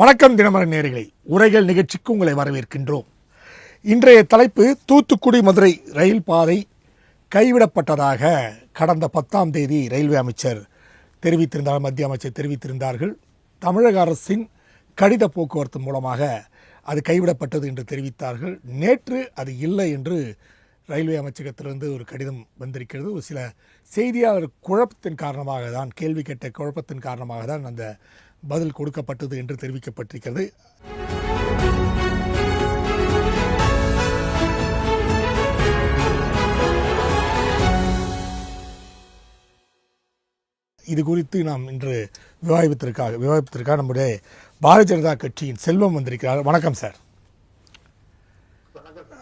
வணக்கம் தினமலர் நேயர்களே, உரைகள் நிகழ்ச்சிக்கு உங்களை வரவேற்கின்றோம். இன்றைய தலைப்பு தூத்துக்குடி மதுரை ரயில் பாதை கைவிடப்பட்டதாக கடந்த 10ஆம் தேதி ரயில்வே அமைச்சர் தெரிவித்திருந்தார். மத்திய அமைச்சர் தெரிவித்திருந்தார்கள். தமிழக அரசின் கடித போக்குவரத்து மூலமாக அது கைவிடப்பட்டது என்று தெரிவித்தார்கள். நேற்று அது இல்லை என்று ரயில்வே அமைச்சகத்திலிருந்து ஒரு கடிதம் வந்திருக்கிறது. ஒரு சில செய்தியாளர் குழப்பத்தின் காரணமாக தான், கேள்வி கேட்ட குழப்பத்தின் காரணமாக தான் அந்த பதில் கொடுக்கப்பட்டது என்று தெரிவிக்கப்பட்டிருக்கிறது. இது குறித்து நாம் இன்று விவாதிப்பதற்காக நம்முடைய பாரதிய ஜனதா கட்சியின் செல்வம் வந்திருக்கிறார். வணக்கம் சார்.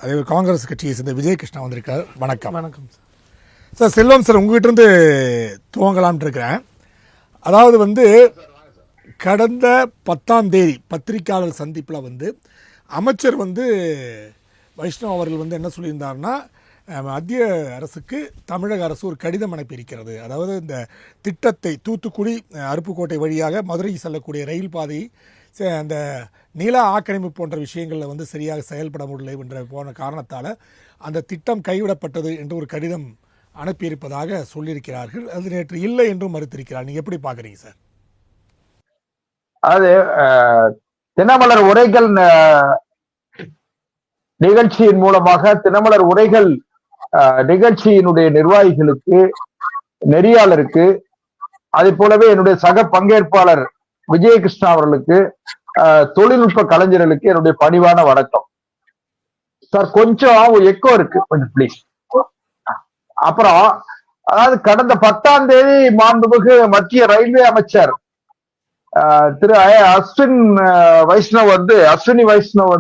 அதே காங்கிரஸ் கட்சியை சேர்ந்த விஜயகிருஷ்ணா வந்திருக்கார். வணக்கம். வணக்கம் சார். செல்வம் சார், உங்ககிட்ட இருந்து துவங்கலாம்னு இருக்கிறேன். அதாவது கடந்த 10ஆம் தேதி பத்திரிகையாளர் சந்திப்பில் அமைச்சர் வைஷ்ணவ் அவர்கள் என்ன சொல்லியிருந்தாருன்னா, மத்திய அரசுக்கு தமிழக அரசு ஒரு கடிதம் அனுப்பியிருக்கிறது. அதாவது இந்த திட்டத்தை தூத்துக்குடி அருப்புக்கோட்டை வழியாக மதுரை செல்லக்கூடிய ரயில் பாதை அந்த நில ஆக்கிரமிப்பு போன்ற விஷயங்களில் சரியாக செயல்பட முடியலை என்ற போன காரணத்தால் அந்த திட்டம் கைவிடப்பட்டது என்று ஒரு கடிதம் அனுப்பியிருப்பதாக சொல்லியிருக்கிறார்கள். அது நேற்று இல்லை என்றும் மறுத்திருக்கிறார். நீங்கள் எப்படி பார்க்குறீங்க சார்? அது தினமலர் உரைகள் நிகழ்ச்சியின் மூலமாக தினமலர் உரைகள் நிகழ்ச்சியினுடைய நிர்வாகிகளுக்கு, நெறியாளருக்கு, அதே போலவே என்னுடைய சக பங்கேற்பாளர் விஜயகிருஷ்ணா அவர்களுக்கு, தொழில்நுட்ப கலைஞர்களுக்கு என்னுடைய பணிவான வணக்கம். சார், கொஞ்சம் எக்கோ இருக்கு, கொஞ்சம் பிளீஸ். அப்புறம் அதாவது கடந்த 10ஆம் தேதி மாண்புமிகு மத்திய ரயில்வே அமைச்சர் திரு அஸ்வினி வைஷ்ணவ்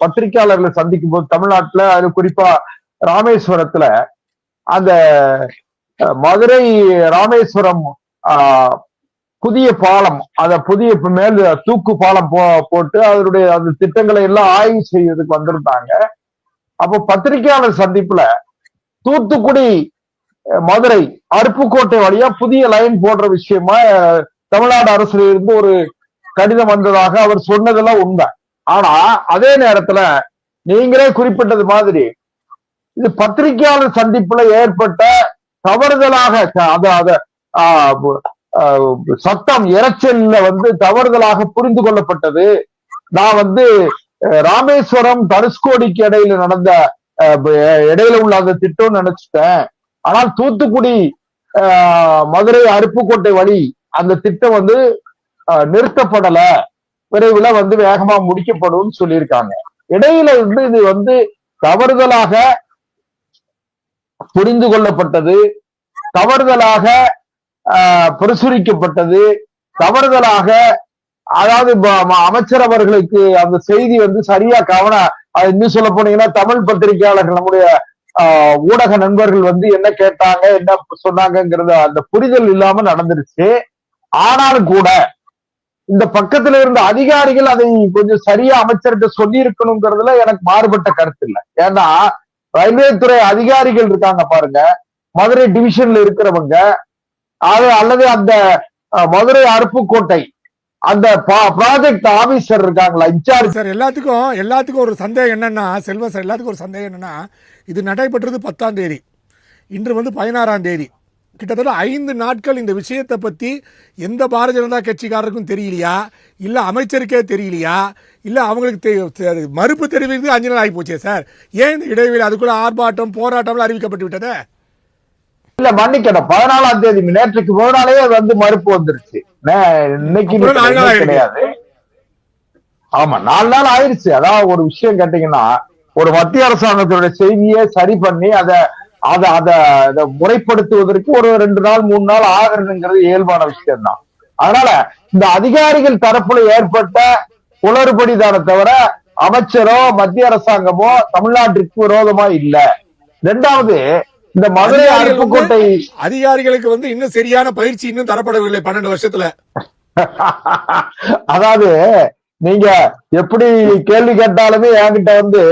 பத்திரிகையாளர்களை சந்திக்கும் போது தமிழ்நாட்டுல, அது குறிப்பா ராமேஸ்வரத்துல அந்த மதுரை ராமேஸ்வரம் புதிய பாலம், அந்த புதிய மேல் தூக்கு பாலம் போட்டு அதனுடைய அந்த திட்டங்களை எல்லாம் ஆய்வு செய்வதற்கு வந்திருந்தாங்க. அப்போ பத்திரிகையாளர் சந்திப்புல தூத்துக்குடி மதுரை அருப்புக்கோட்டை வழியா புதிய லைன் போடுற விஷயமா தமிழ்நாடு அரசுல இருந்து ஒரு கடிதம் வந்ததாக அவர் சொன்னதெல்லாம் உண்மை. ஆனா அதே நேரத்துல நீங்களே குறிப்பிட்டது மாதிரி இது பத்திரிகையாளர் சந்திப்புல ஏற்பட்ட தவறுதலாக சத்தம் இரைச்சல்ல தவறுதலாக புரிந்து கொள்ளப்பட்டது. நான் ராமேஸ்வரம் தனுஷ்கோடிக்கு இடையில உள்ள அந்த திட்டம் நினைச்சிட்டேன். ஆனால் தூத்துக்குடி மதுரை அருப்புக்கோட்டை வழி அந்த திட்டம் நிறுத்தப்படல, விரைவில் வேகமா முடிக்கப்படும் சொல்லியிருக்காங்க. இடையில இது தவறுதலாக புரிந்து கொள்ளப்பட்டது, தவறுதலாக பிரசுரிக்கப்பட்டது, தவறுதலாக, அதாவது அமைச்சர் அவர்களுக்கு அந்த செய்தி சரியா இன்னும் சொல்ல போனீங்கன்னா தமிழ் பத்திரிகையாளர்கள், நம்முடைய ஊடக நண்பர்கள் என்ன கேட்டாங்க, என்ன சொன்னாங்கிறத அந்த புரிதல் இல்லாம நடந்துருச்சு. ஆனாலும் கூட இந்த பக்கத்துல இருந்த அதிகாரிகள் அதை கொஞ்சம் சரியா அமைச்சர்கிட்ட சொல்லி இருக்கணுங்கிறதுல எனக்கு மாறுபட்ட கருத்து இல்லை. ஏன்னா ரயில்வே துறை அதிகாரிகள் இருக்காங்க பாருங்க, மதுரை டிவிஷன்ல இருக்கிறவங்க, அல்லது அந்த மதுரை அருப்புக்கோட்டை அந்த ப்ராஜெக்ட் ஆபீசர் இருக்காங்களா, இன்சார்ஜ் சார். எல்லாத்துக்கும் ஒரு சந்தேகம் என்னன்னா, செல்வம் சார், எல்லாத்துக்கும் ஒரு சந்தேகம் என்னன்னா, இது நடைபெற்றது 10ஆம் தேதி, இன்று 16ஆம் தேதி. கிட்டத்தட்ட 5 நாட்கள் இந்த விஷயத்தை பற்றி எந்த பாரதிய ஜனதா கட்சிக்காரருக்கும் தெரியலையா, இல்லை அமைச்சருக்கே தெரியலையா, இல்லை அவங்களுக்கு மறுப்பு தெரிவிக்கிறது 5 நாள் ஆகி போச்சே சார். ஏன் இந்த இடைவெளி? அதுக்குள்ள ஆர்ப்பாட்டம், போராட்டம்லாம் அறிவிக்கப்பட்டு விட்டதே. இல்ல, மன்னிக்கணும், 14ஆம் தேதி நேற்றுக்கு முதலாளே மறுப்பு வந்துருச்சு. இன்னைக்கு கிடையாது. ஆமா, 4 நாள் ஆயிடுச்சு. அதாவது ஒரு விஷயம் கேட்டீங்கன்னா, ஒரு மத்திய அரசாங்கத்தினுடைய செய்தியை சரி பண்ணி அதை முறைப்படுத்துவதற்கு ஒரு 2 நாள் 3 நாள் ஆகிறதுங்கிறது இயல்பான விஷயம் தான். அதனால இந்த அதிகாரிகள் தரப்புல ஏற்பட்ட குளறுபடிதான தவிர அமைச்சரோ மத்திய அரசாங்கமோ தமிழ்நாட்டிற்கு விரோதமா இல்ல. 2வது, இந்த மதுரை அருப்புக்கோட்டை அதிகாரிகளுக்கு இன்னும் சரியான பயிற்சி இன்னும் தரப்படவில்லை 12 வருஷத்துல. அதாவது நீங்க எப்படி கேள்வி கேட்டாலுமே என்கிட்ட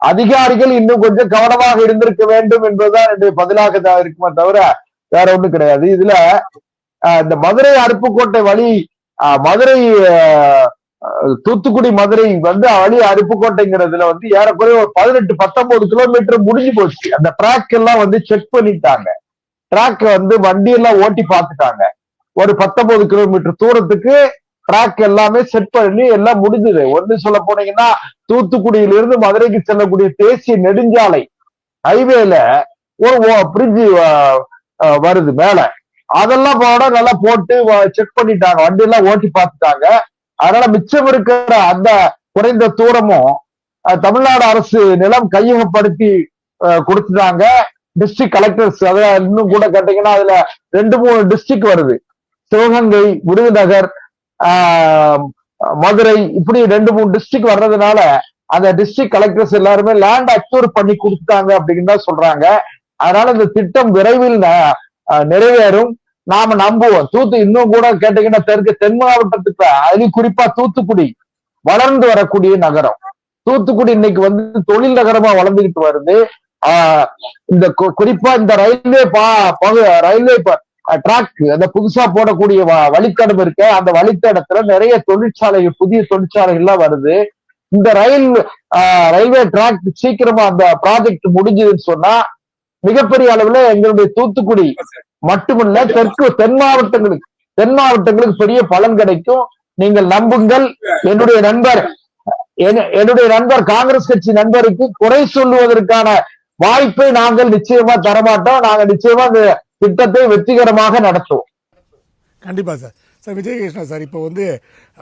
அதிகாரிகள் இன்னும் கொஞ்சம் கவனமாக இருந்திருக்க வேண்டும் என்பதுதான் என்னுடைய பதிலாக இருக்குமே தவிர வேற ஒண்ணும் கிடையாது. இதுல இந்த மதுரை அருப்புக்கோட்டை வழி மதுரை தூத்துக்குடி மதுரை வந்து வழி அருப்புக்கோட்டைங்கிறதுல வந்து ஏறக்குறைய ஒரு 18-19 கிலோமீட்டர் முடிஞ்சு போச்சு. அந்த ட்ராக் எல்லாம் வந்து செக் பண்ணிட்டாங்க. ட்ராக் வந்து வண்டி எல்லாம் ஓட்டி பார்த்துட்டாங்க. ஒரு 19 கிலோமீட்டர் தூரத்துக்கு ட்ராக் எல்லாமே செட் பண்ணி எல்லாம் முடிஞ்சது. ஒண்ணு சொல்ல போனீங்கன்னா தூத்துக்குடியிலிருந்து மதுரைக்கு செல்லக்கூடிய தேசிய நெடுஞ்சாலை ஹைவேல ஒரு பிரிட்ஜ் வருது மேல. அதெல்லாம் போட நல்லா போட்டு செக் பண்ணிட்டாங்க. வண்டி எல்லாம் ஓட்டி பார்த்துட்டாங்க. அதனால மிச்சம் இருக்கிற அந்த குறைந்த தூரமும் தமிழ்நாடு அரசு நிலம் கையகப்படுத்தி கொடுத்துட்டாங்க. டிஸ்ட்ரிக்ட் கலெக்டர்ஸ் அதாவது இன்னும் கூட கேட்டீங்கன்னா அதுல 2-3 டிஸ்ட்ரிக்ட் வருது. சிவகங்கை, விருதுநகர், மதுரை, இப்படி 2-3 டிஸ்ட்ரிக்ட் வர்றதுனால அந்த டிஸ்ட்ரிக்ட் கலெக்டர்ஸ் எல்லாருமே லேண்ட் அக்யூர் பண்ணி கொடுத்துட்டாங்க அப்படின்னு தான் சொல்றாங்க. அதனால இந்த திட்டம் விரைவில் நிறைவேறும் நாம நம்புவோம். இன்னும் கூட கேட்டீங்கன்னா தென் மாவட்டத்துக்கு அதுலயும் குறிப்பா தூத்துக்குடி வளர்ந்து வரக்கூடிய நகரம். தூத்துக்குடி இன்னைக்கு வந்து தொழில் நகரமா வளர்ந்துகிட்டு வருது. இந்த குறிப்பா இந்த ரயில்வே ட்ராக் அந்த புதுசா போடக்கூடிய வழித்தடம் இருக்க அந்த வழித்தடத்துல நிறைய தொழிற்சாலைகள், புதிய தொழிற்சாலைகள்லாம் வருது. இந்த ரயில்வே ட்ராக் சீக்கிரமா அந்த ப்ராஜெக்ட் முடிஞ்சதுன்னு சொன்னா மிகப்பெரிய அளவுல எங்களுடைய தூத்துக்குடி மட்டுமல்ல தென் மாவட்டங்களுக்கு பெரிய பலன் கிடைக்கும். நீங்கள் நம்புங்கள். என்னுடைய நண்பர் காங்கிரஸ் கட்சி நண்பருக்கு குறை சொல்லுவதற்கான வாய்ப்பை நாங்கள் நிச்சயமா தரமாட்டோம். நாங்கள் நிச்சயமா இந்த திட்டத்தை வெற்றிகரமாக நடத்துவோம். கண்டிப்பா சார். சார் விஜயகிருஷ்ணன் சார், இப்போ வந்து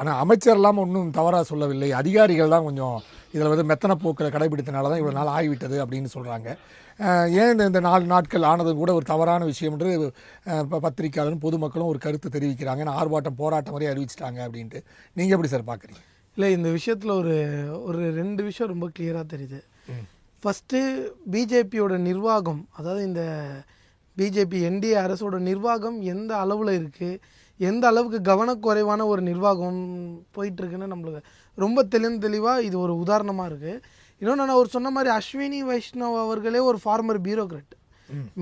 ஆனால் அமைச்சர்லாம் ஒன்றும் தவறாக சொல்லவில்லை, அதிகாரிகள் தான் கொஞ்சம் இதில் வந்து மெத்தன போக்கில் கடைபிடித்தனால தான் இவ்வளோ நாள் ஆகிவிட்டது அப்படின்னு சொல்கிறாங்க. ஏன் இந்த 4 நாட்கள் ஆனதும் கூட ஒரு தவறான விஷயம் என்று பத்திரிக்கையாளரும் பொதுமக்களும் ஒரு கருத்து தெரிவிக்கிறாங்க. ஏன்னா ஆர்ப்பாட்டம் போராட்டம் வரை அறிவிச்சிட்டாங்க அப்படின்ட்டு. நீங்கள் எப்படி சார் பார்க்குறீங்க? இல்லை, இந்த விஷயத்தில் ஒரு 2 விஷயம் ரொம்ப கிளியராக தெரியுது. ஃபஸ்ட்டு பிஜேபியோட நிர்வாகம், அதாவது இந்த பிஜேபி என்டிஏ அரசோட நிர்வாகம் எந்த அளவில் இருக்குது, எந்த அளவுக்கு கவனக்குறைவான ஒரு நிர்வாகம் போயிட்டுருக்குன்னு நம்மளுக்கு ரொம்ப தெளிவாக இது ஒரு உதாரணமாக இருக்குது. இன்னொன்று, நான் சொன்ன மாதிரி அஸ்வினி வைஷ்ணவ் அவர்களே ஒரு ஃபார்மர் பியூரோக்ராட்.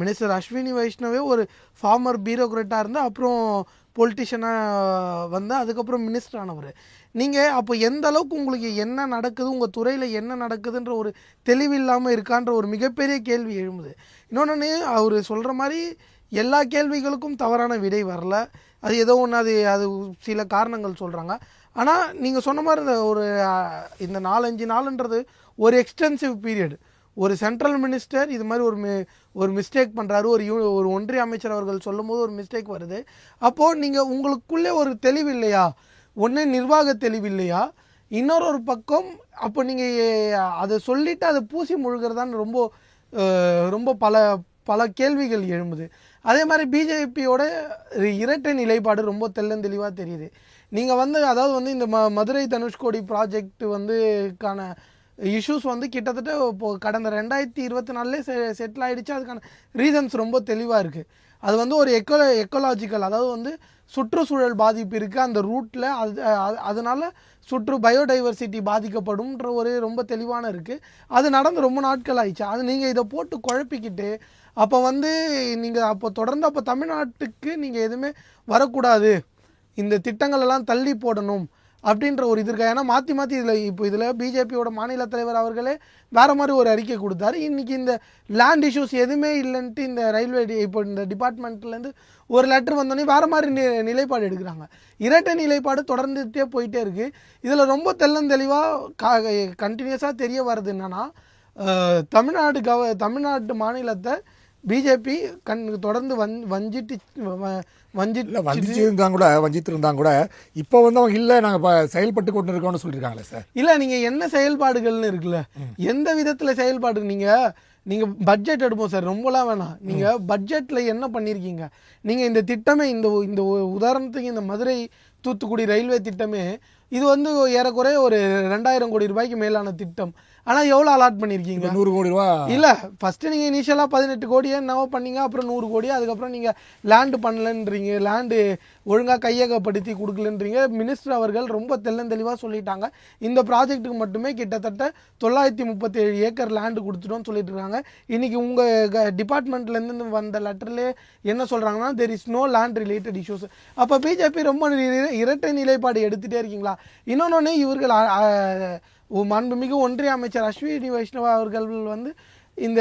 மினிஸ்டர் அஸ்வினி வைஷ்ணவே ஒரு ஃபார்மர் பியூரோக்ராட்டாக இருந்தால் அப்புறம் பொலிட்டிஷியனாக வந்து அதுக்கப்புறம் மினிஸ்டர் ஆனவர். நீங்கள் அப்போ எந்த அளவுக்கு உங்களுக்கு என்ன நடக்குது, உங்கள் துறையில் என்ன நடக்குதுன்ற ஒரு தெளிவில்லாமல் இருக்கான்ற ஒரு மிகப்பெரிய கேள்வி எழும்புது. இன்னொன்று, அவர் சொல்கிற மாதிரி எல்லா கேள்விகளுக்கும் தவறான விடை வரல. அது ஏதோ ஒன்று, அது சில காரணங்கள் சொல்கிறாங்க. ஆனால் நீங்கள் சொன்ன மாதிரி இந்த 4-5 நாளுன்றது ஒரு எக்ஸ்டென்சிவ் பீரியட். ஒரு சென்ட்ரல் மினிஸ்டர் இது மாதிரி ஒரு மிஸ்டேக் பண்ணுறாரு, ஒரு ஒன்றிய அமைச்சர் அவர்கள் சொல்லும் போது ஒரு மிஸ்டேக் வருது. அப்போது நீங்கள் உங்களுக்குள்ளே ஒரு தெளிவு இல்லையா, ஒன்று நிர்வாக தெளிவு இல்லையா, இன்னொரு பக்கம் அப்போ நீங்கள் அதை சொல்லிவிட்டு அதை பூசி முழுகிறதான்னு ரொம்ப பல கேள்விகள் எழும்புது. அதே மாதிரி பிஜேபியோட இரட்டை நிலைப்பாடு ரொம்ப தெளிவாக தெரியுது. நீங்கள் அதாவது இந்த மதுரை தனுஷ்கோடி ப்ராஜெக்ட் கான இஷ்யூஸ் கிட்டத்தட்ட இப்போது கடந்த 2024 செட்டில் ஆகிடுச்சு. அதுக்கான ரீசன்ஸ் ரொம்ப தெளிவாக இருக்குது. அது ஒரு எக்கோலாஜிக்கல், அதாவது சுற்றுச்சூழல் பாதிப்பு இருக்குது அந்த ரூட்டில், அதனால் பயோடைவர்சிட்டி பாதிக்கப்படும்ன்ற ரொம்ப தெளிவான இருக்குது. அது நடந்து ரொம்ப நாட்கள் ஆயிடுச்சு. அது நீங்கள் இதை போட்டு குழப்பிக்கிட்டு அப்போ நீங்கள் தொடர்ந்து தமிழ்நாட்டுக்கு நீங்கள் எதுவுமே வரக்கூடாது, இந்த திட்டங்கள் எல்லாம் தள்ளி போடணும் அப்படின்ற ஒரு இது இருக்கா. ஏன்னா மாற்றி இதில் பிஜேபியோட மாநில தலைவர் அவர்களே வேறு மாதிரி ஒரு அறிக்கை கொடுத்தாரு. இன்றைக்கி இந்த லேண்ட் இஷ்யூஸ் எதுவுமே இல்லைன்ட்டு இந்த ரயில்வே இப்போ இந்த டிபார்ட்மெண்ட்லேருந்து ஒரு லெட்டர் வந்தோடனே வேறு மாதிரி நிலைப்பாடு எடுக்கிறாங்க. இரட்டை நிலைப்பாடு தொடர்ந்துகிட்டே போயிட்டே இருக்குது. இதில் ரொம்ப தெளிவாக கண்டினியூஸாக தெரிய வருது என்னென்னா, தமிழ்நாட்டு மாநிலத்தை பிஜேபி தொடர்ந்து வஞ்சித்திருந்தாங்க கூட இப்போ அவங்க இல்லை நாங்கள் செயல்பட்டு கொண்டு இருக்கோம்னு சொல்லியிருக்காங்களே சார். இல்லை, நீங்கள் என்ன செயல்பாடுகள்னு இருக்குல்ல, எந்த விதத்தில் செயல்பாடு நீங்கள் பட்ஜெட் எடுப்போம் சார், ரொம்பலாம் வேணாம். நீங்கள் பட்ஜெட்டில் என்ன பண்ணியிருக்கீங்க, நீங்கள் இந்த திட்டமே இந்த உதாரணத்துக்கு இந்த மதுரை தூத்துக்குடி ரயில்வே திட்டமே இது ஏறக்குறைய ஒரு 2000 கோடி ரூபாய்க்கு மேலான திட்டம். ஆனா எவ்வளவு அலாட் பண்ணிருக்கீங்க? 100 கோடி ரூபா இல்ல ஃபர்ஸ்ட் நீங்க இனிஷியலா 18 கோடியே என்னவோ பண்ணீங்க, அப்புறம் 100 கோடி, அதுக்கப்புறம் நீங்க லேண்ட் பண்ணலன்றீங்க, லேண்டு ஒழுங்கா கையகப்படுத்தி கொடுக்கலன்றீங்க. மினிஸ்டர் அவர்கள் ரொம்ப தெளிவா சொல்லிட்டாங்க, இந்த ப்ராஜெக்ட்டுக்கு மட்டுமே கிட்டத்தட்ட 937 ஏக்கர் லேண்டு கொடுத்துட்டோம்னு சொல்லிட்டு இருக்காங்க. இன்னைக்கு உங்க டிபார்ட்மெண்ட்ல இருந்து வந்த லெட்டர்ல என்ன சொல்றாங்கன்னா, there is no land related issues. அப்ப பிஜேபி ரொம்ப இரட்டை நிலைப்பாடு எடுத்துட்டே இருக்கீங்களா? இன்னொன்னு இவர்கள் மாண்புமிகு ஒன்றிய அமைச்சர் அஸ்வினி வைஷ்ணவா அவர்கள் வந்து இந்த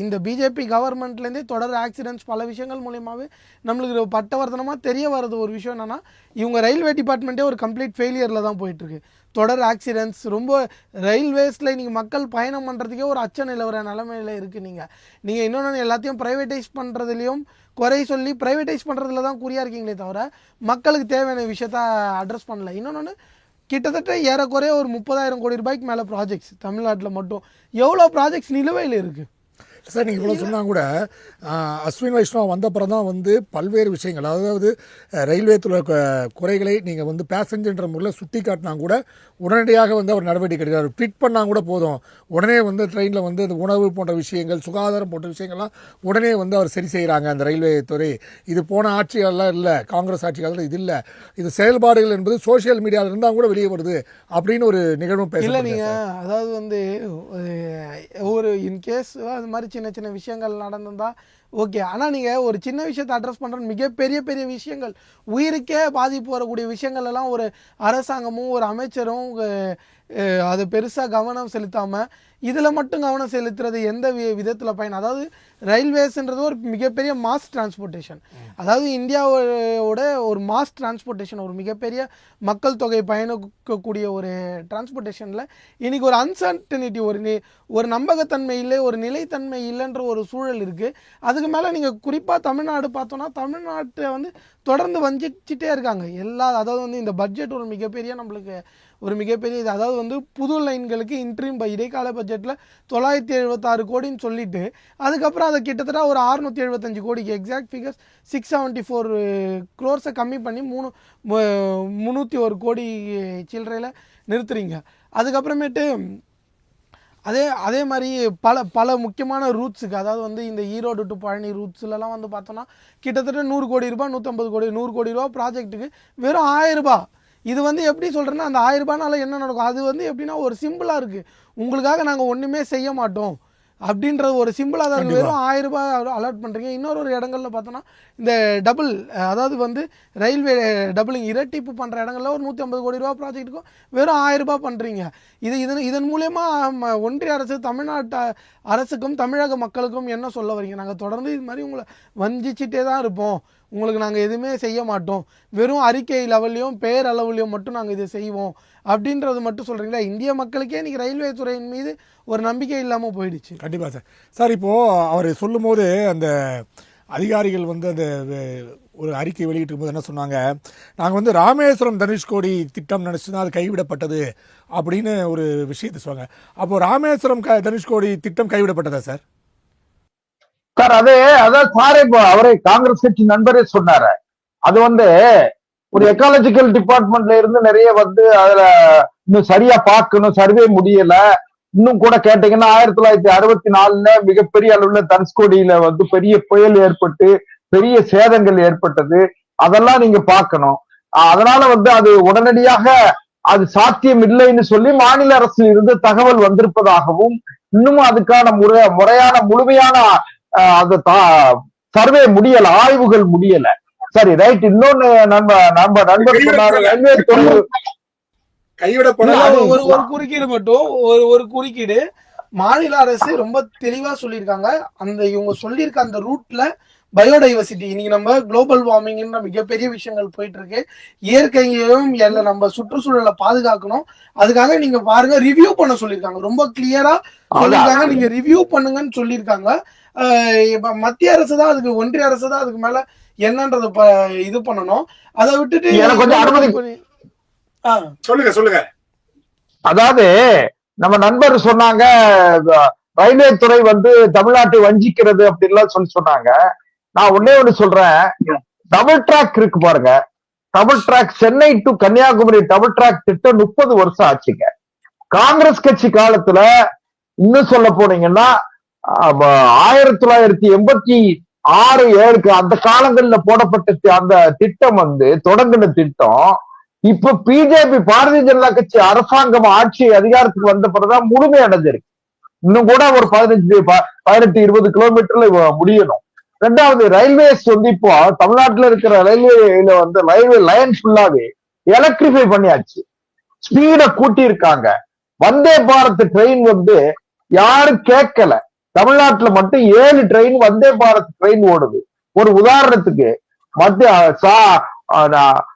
இந்த பிஜேபி கவர்மெண்ட்லேருந்தே தொடர் ஆக்சிடென்ட்ஸ் பல விஷயங்கள் மூலியமாகவே நம்மளுக்கு பட்டவர்த்தனமாக தெரிய வர்றது ஒரு விஷயம் என்னென்னா, இவங்க ரயில்வே டிபார்ட்மெண்ட்டே ஒரு கம்ப்ளீட் ஃபெயிலியரில் தான் போயிட்டுருக்கு. தொடர் ஆக்சிடென்ட்ஸ் ரொம்ப ரயில்வேஸில் இன்றைக்கி மக்கள் பயணம் பண்ணுறதுக்கே ஒரு அச்ச நிலவர நிலைமையில் இருக்குது. நீங்கள் இன்னொன்று எல்லாத்தையும் ப்ரைவேட்டைஸ் பண்ணுறதுலையும் குறை சொல்லி ப்ரைவேட்டைஸ் பண்ணுறதுல தான் குறியாக இருக்கீங்களே தவிர மக்களுக்கு தேவையான விஷயத்த அட்ரஸ் பண்ணல. இன்னொன்று கிட்டத்தட்ட ஏறக்குறைய ஒரு 30,000 கோடி ரூபாய்க்கு மேலே ப்ராஜெக்ட்ஸ் தமிழ்நாட்டில் மட்டும் எவ்வளோ ப்ராஜெக்ட்ஸ் நிலுவையில் இருக்குது சார்? நீங்கள் இவ்வளோ சொன்னால் கூட அஸ்வின் வைஷ்ணவா வந்தப்புறம் தான் வந்து பல்வேறு விஷயங்கள், அதாவது ரயில்வே துறை குறைகளை நீங்கள் வந்து பேசஞ்சர்ன்ற முறையில் சுட்டி காட்டினா கூட உடனடியாக வந்து அவர் நடவடிக்கை எடுக்கிறார். ட்வீட் பண்ணால் கூட போதும், உடனே வந்து ட்ரெயினில் வந்து அந்த உணவு போன்ற விஷயங்கள், சுகாதாரம் போன்ற விஷயங்கள்லாம் உடனே வந்து அவர் சரி செய்கிறாங்க அந்த ரயில்வே துறை. இது போன ஆட்சிகளெலாம் இல்லை, காங்கிரஸ் ஆட்சிகாலத்தில் இது இல்லை, இது செயல்பாடுகள் என்பது சோஷியல் மீடியாவில் இருந்தால் கூட வெளியே வருது அப்படின்னு ஒரு நிகழ்வும் பேச இல்லை. நீங்கள் அதாவது வந்து ஒரு இன்கேஸ் அது மாதிரி சின்ன சின்ன விஷயங்கள் நடந்திருந்தா ஓகே, ஆனால் நீங்கள் ஒரு சின்ன விஷயத்தை அட்ரஸ் பண்ணுற மிகப்பெரிய பெரிய விஷயங்கள், உயிருக்கே பாதிப்பு வரக்கூடிய விஷயங்கள் எல்லாம் ஒரு அரசாங்கமும் ஒரு அமைச்சரும் அது பெருசாக கவனம் செலுத்தாமல் இதில் மட்டும் கவனம் செலுத்துறது எந்த விதத்தில் பயன்? அதாவது ரயில்வேஸ்ன்றது ஒரு மிகப்பெரிய மாஸ் டிரான்ஸ்போர்ட்டேஷன், அதாவது இந்தியாவோட ஒரு மாஸ் டிரான்ஸ்போர்ட்டேஷன், ஒரு மிகப்பெரிய மக்கள் தொகை பயணிக்கக்கூடிய ஒரு டிரான்ஸ்போர்ட்டேஷனில் இன்றைக்கி ஒரு அன்சர்டனிட்டி, ஒரு நம்பகத்தன்மை இல்லை, ஒரு நிலைத்தன்மை இல்லைன்ற ஒரு சூழல் இருக்குது. அதுக்கு மேலே நீங்கள் குறிப்பாக தமிழ்நாடு பார்த்தோன்னா, தமிழ்நாட்டை வந்து தொடர்ந்து வஞ்சிச்சிட்டே இருக்காங்க அதாவது வந்து இந்த பட்ஜெட் ஒரு மிகப்பெரிய நம்மளுக்கு ஒரு மிகப்பெரிய இது. அதாவது வந்து புது லைன்களுக்கு இன்ட்ரீம் இடைக்கால பட்ஜெட்டில் 976 கோடின்னு சொல்லிட்டு அதுக்கப்புறம் அதை கிட்டத்தட்ட ஒரு 675 கோடிக்கு எக்ஸாக்ட் ஃபிகர்ஸ் 674 க்ரோர்ஸை கம்மி பண்ணி 301 கோடி சில்லறையில் நிறுத்துறீங்க. அதுக்கப்புறமேட்டு அதே மாதிரி பல முக்கியமான ரூட்ஸுக்கு, அதாவது வந்து இந்த ஈரோடு டு பழனி ரூட்ஸ்லலாம் வந்து பார்த்தோன்னா கிட்டத்தட்ட 100 கோடி ரூபாய், 150 கோடி, 100 கோடி ரூபா ப்ராஜெக்ட்டுக்கு வெறும் 1000 ரூபாய். இது வந்து எப்படி சொல்கிறேன்னா, அந்த 1000 ரூபாய்னால என்ன நடக்கும்? அது வந்து எப்படின்னா ஒரு சிம்பிளாக இருக்குது, உங்களுக்காக நாங்கள் ஒன்றுமே செய்ய மாட்டோம் அப்படின்றது ஒரு சிம்பிளாக தான் இருக்குது. வெறும் 1000 ரூபாய் அலாட் பண்ணுறீங்க. இன்னொரு இடங்களில் பார்த்தோன்னா இந்த டபுள், அதாவது வந்து ரயில்வே டபுளிங் இரட்டிப்பு பண்ணுற இடங்களில் ஒரு 150 கோடி ரூபா ப்ராஜெக்ட்டுக்கும் வெறும் 1000 ரூபாய் பண்ணுறீங்க. இதன் மூலயமா ஒன்றிய அரசு தமிழ்நாட்டு அரசுக்கும் தமிழக மக்களுக்கும் என்ன சொல்ல வரீங்க? நாங்கள் தொடர்ந்து இது மாதிரி உங்களை வஞ்சிச்சிட்டே தான் இருப்போம், உங்களுக்கு நாங்கள் எதுவுமே செய்ய மாட்டோம், வெறும் அறிக்கை லெவல்லையும் பேர் அளவுலையும் மட்டும் நாங்கள் இதை செய்வோம் அப்படின்றது மட்டும் சொல்கிறீங்களா? இந்திய மக்களுக்கே இன்றைக்கி ரயில்வே துறையின் மீது ஒரு நம்பிக்கை இல்லாமல் போயிடுச்சு. கண்டிப்பாக சார். சார், இப்போது அவர் சொல்லும் போது அந்த அதிகாரிகள் வந்து அந்த ஒரு அறிக்கை வெளியிட்டிருக்கும் போது என்ன சொன்னாங்க, நாங்கள் வந்து ராமேஸ்வரம் தனுஷ்கோடி திட்டம் நினச்சி தான் அது கைவிடப்பட்டது அப்படின்னு ஒரு விஷயத்தை சொன்னாங்க. அப்போது ராமேஸ்வரம் தனுஷ்கோடி திட்டம் கைவிடப்பட்டதா சார்? சார் அதான் சார் இப்போ அவரே காங்கிரஸ் கட்சி நண்பரே சொன்னாரு, அது வந்து ஒரு எக்காலஜிக்கல் டிபார்ட்மெண்ட்ல இருந்து நிறைய வந்து அதுல இன்னும் சரியா பார்க்கணும், சர்வே முடியல. இன்னும் கூட கேட்டீங்கன்னா 1964 மிகப்பெரிய அளவுல தனுஷ்கோடியில வந்து பெரிய புயல் ஏற்பட்டு பெரிய சேதங்கள் ஏற்பட்டது, அதெல்லாம் நீங்க பார்க்கணும். அதனால வந்து அது உடனடியாக அது சாத்தியம் இல்லைன்னு சொல்லி மாநில அரசில் இருந்து தகவல் வந்திருப்பதாகவும், இன்னும் அதுக்கான முறையான முழுமையான அந்த சர்வே முடியல, ஆய்வுகள் முடியல. சரி, ரைட். இன்னொன்னு நம்ம நண்பர் சொன்னாரு, ரயில்வே துறை ஒரு குறுக்கீடு மட்டும், ஒரு குறுக்கீடு. மாநில அரசு ரொம்ப தெளிவா சொல்லியிருக்காங்க, அந்த இவங்க சொல்லியிருக்க அந்த ரூட்ல பயோடைவர்சிட்டி, இன்னைக்கு நம்ம குளோபல் வார்மிங்ன்ற மிகப்பெரிய விஷயங்கள் போயிட்டு இருக்கு, இயற்கையையும் நம்ம சுற்றுச்சூழலை பாதுகாக்கணும், அதுக்காக நீங்க பாருங்க ரிவ்யூ பண்ண சொல்லியிருக்காங்க, ரொம்ப கிளியரா சொல்லியிருக்காங்க, நீங்க ரிவ்யூ பண்ணுங்கன்னு சொல்லியிருக்காங்க. மத்திய அரசு தான் அதுக்கு, ஒன்றிய அரசு தான் அதுக்கு மேல என்னன்றது இது பண்ணணும். அதை விட்டுட்டு சொல்லுங்க. அதாவது நம்ம நண்பர் சொன்னாங்க ரயில்வே துறை வந்து தமிழ்நாட்டை வஞ்சிக்கிறது அப்படின்லாம் சொன்னாங்க. நான் ஒண்ணு சொல்றேன், டபுள் டிராக் இருக்கு பாருங்க, double track Chennai to Kanyakumari double track திட்டம் 30 வருஷம் ஆச்சுங்க. காங்கிரஸ் கட்சி காலத்துல இன்னும் சொல்ல போனீங்கன்னா 1986-87 அந்த காலங்கள்ல போடப்பட்ட அந்த திட்டம் வந்து தொடங்கின திட்டம் இப்ப பிஜேபி பாரதிய ஜனதா கட்சி அரசாங்கம் ஆட்சி அதிகாரத்துக்கு வந்த பிறகுதான் முழுமை அடைஞ்சிருக்கு. இன்னும் கூட ஒரு 18-20 கிலோமீட்டர்ல முடியணும். ரெண்டாவது ரயில்வேஸ் வந்து இப்போ தமிழ்நாட்டுல இருக்கிற ரயில்வேல வந்து ரயில்வே லைன் ஃபுல்லாவே எலக்ட்ரிஃபை பண்ணியாச்சு, ஸ்பீட கூட்டி இருக்காங்க. வந்தே பாரத் ட்ரெயின் வந்து யாரும் கேட்கல. தமிழ்நாட்டுல மட்டும் 7 ட்ரெயின் வந்தே பாரத் ட்ரெயின் ஓடுது. ஒரு உதாரணத்துக்கு மத்திய